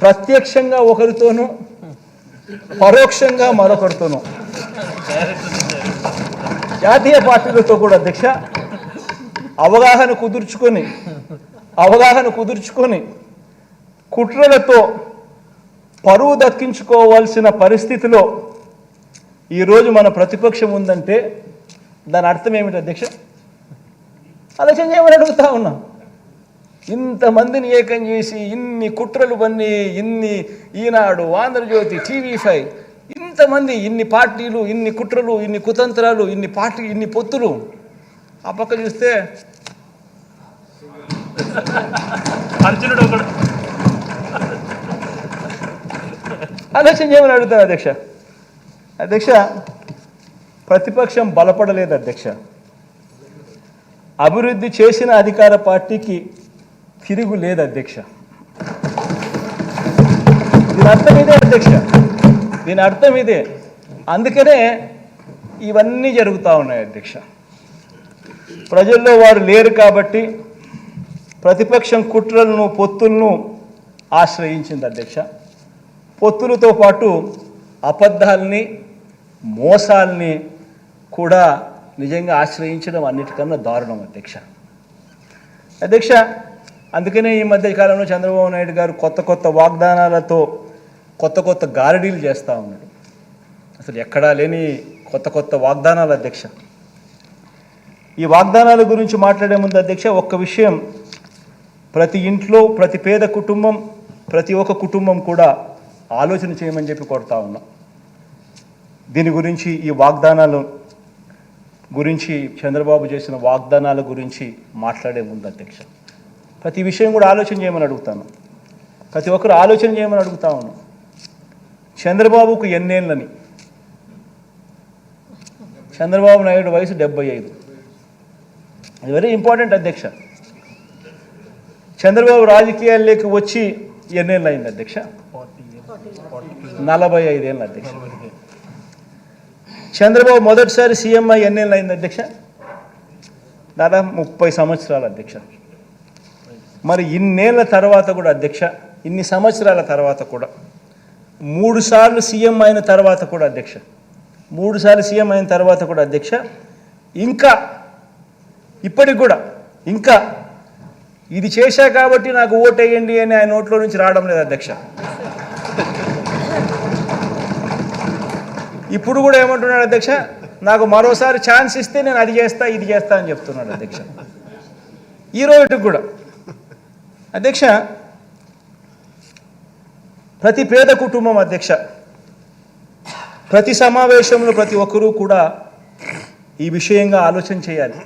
ప్రత్యక్షంగా ఒకరితోనూ పరోక్షంగా మరొకరితోనూ జాతీయ పార్టీలతో కూడా అధ్యక్ష అవగాహన కుదుర్చుకొని కుట్రలతో పరువు దక్కించుకోవాల్సిన పరిస్థితిలో ఈరోజు మన ప్రతిపక్షం ఉందంటే దాని అర్థం ఏమిటి అధ్యక్ష? ఆలోచన చేయమని అడుగుతా ఉన్నాం. ఇంతమందిని ఏకం చేసి ఇన్ని కుట్రలు పన్ని, ఇన్ని ఈనాడు, ఆంధ్రజ్యోతి, TV5 ఇంతమంది, ఇన్ని పార్టీలు, ఇన్ని కుట్రలు, ఇన్ని కుతంత్రాలు, ఇన్ని పార్టీ, ఇన్ని పొత్తులు. ఆ పక్క చూస్తే అర్జునుడు ఒకడు. ఆలోచన చేయమని అడుగుతాను అధ్యక్ష. ప్రతిపక్షం బలపడలేదు అధ్యక్ష. అభివృద్ధి చేసిన అధికార పార్టీకి తిరుగు లేదు అధ్యక్ష. దీని అర్థం ఇదే. అందుకనే ఇవన్నీ జరుగుతూ ఉన్నాయి అధ్యక్ష. ప్రజల్లో వారు లేరు కాబట్టి ప్రతిపక్షం కుట్రలను, పొత్తులను ఆశ్రయించింది అధ్యక్ష. పొత్తులతో పాటు అబద్ధాలని, మోసాలని కూడా నిజంగా ఆశ్రయించడం అన్నిటికన్నా దారుణం అధ్యక్ష. అందుకనే ఈ మధ్య కాలంలో చంద్రబాబు నాయుడు గారు కొత్త వాగ్దానాలతో కొత్త గారడీలు చేస్తూ ఉన్నాడు. అసలు ఎక్కడా లేని కొత్త వాగ్దానాలు అధ్యక్ష. ఈ వాగ్దానాల గురించి మాట్లాడే ముందు అధ్యక్ష ఒక్క విషయం, ప్రతి ఇంట్లో, ప్రతి పేద కుటుంబం, ప్రతి ఒక్క కుటుంబం కూడా ఆలోచన చేయమని చెప్పి కోరుతా ఉన్నాం. దీని గురించి, ఈ వాగ్దానాలు గురించి, చంద్రబాబు చేసిన వాగ్దానాల గురించి మాట్లాడే ముందు అధ్యక్ష ప్రతి విషయం కూడా ఆలోచన చేయమని అడుగుతాను. ప్రతి ఒక్కరు ఆలోచన చేయమని అడుగుతా ఉన్నాం. చంద్రబాబుకు ఎన్నేళ్ళని? చంద్రబాబు నాయుడు వయసు 75. ఇది వెరీ ఇంపార్టెంట్ అధ్యక్ష. చంద్రబాబు రాజకీయాల్లోకి వచ్చి ఎన్నేళ్ళు అయింది అధ్యక్ష? 45 ఏళ్ళు అధ్యక్ష. చంద్రబాబు మొదటిసారి సీఎం అయ్యి ఎన్నేళ్ళు అయింది అధ్యక్ష? దాదాపు 30 సంవత్సరాలు అధ్యక్ష. మరి ఇన్నేళ్ల తర్వాత కూడా అధ్యక్ష, ఇన్ని సంవత్సరాల తర్వాత కూడా 3 సార్లు సీఎం అయిన తర్వాత కూడా అధ్యక్ష, 3 సార్లు సీఎం అయిన తర్వాత కూడా అధ్యక్ష, ఇంకా ఇప్పటికి కూడా ఇంకా ఇది చేశా కాబట్టి నాకు ఓటేయండి అని ఆయన నోట్లో నుంచి రావడం లేదు అధ్యక్ష. ఇప్పుడు కూడా ఏమంటున్నాడు అధ్యక్ష, నాకు మరోసారి ఛాన్స్ ఇస్తే నేను అది చేస్తా, ఇది చేస్తా అని చెప్తున్నాడు అధ్యక్ష. ఈ రోజుకి కూడా అధ్యక్ష ప్రతి పేద కుటుంబం అధ్యక్ష, ప్రతి సమావేశంలో ప్రతి ఒక్కరూ కూడా ఈ విషయంగా ఆలోచన చేయాలి.